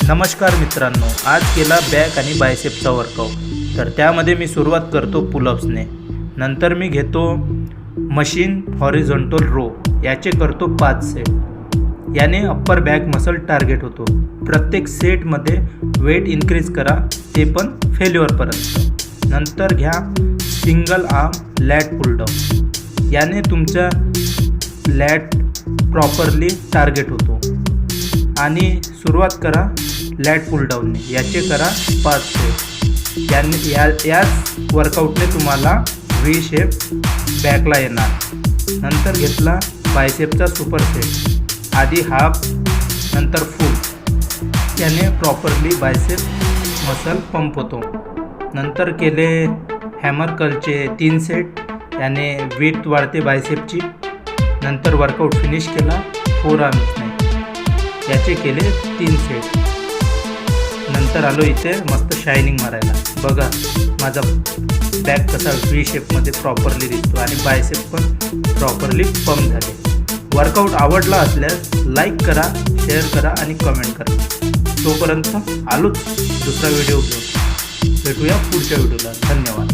नमस्कार मित्रांनो, आज केला बॅक आणि बायसेपचा वर्कआउट। तर त्यामध्ये मी सुरुवात करतो पुलअप्सने, नंतर मी घेतो मशीन हॉरिझॉन्टल रो, याचे करतो 5 सेट। याने अप्पर बॅक मसल टार्गेट होतो। प्रत्येक सेटमध्ये वेट इन्क्रीज करा, ते पण फेल्युअरपर्यंत। नंतर घ्या सिंगल आर्म लॅट पुल डाऊन, याने तुमचा लॅट प्रॉपरली टार्गेट होतो। आणि सुरुवात करा लॅट पुल डाऊनने, याचे करा 5 सेट। याच वर्कआउटने तुम्हाला व्ही शेप बॅकला येणार। नंतर घेतला बायसेपचा सुपर सेट, आधी हाफ नंतर फुल, याने प्रॉपरली बायसेप मसल पंप होतो। नंतर केले हॅमर कर्लचे 3 सेट, याने विड्थ वाढते बायसेपची। नंतर वर्कआउट फिनिश केला 4 आर्म्सने, याचे केले 3 सेट। नंतर आलो इथे मस्त शायनिंग मारायला। बघा माझा बॅक कसा व्ही शेपमध्ये प्रॉपरली दिसतो आणि बायसेप पण प्रॉपरली पंप झाले। वर्कआउट आवडला असल्यास लाईक करा, शेअर करा आणि कमेंट करा। तोपर्यंत आलोच दुसरा व्हिडिओ घेऊन, भेटूया पुढच्या व्हिडिओला। धन्यवाद।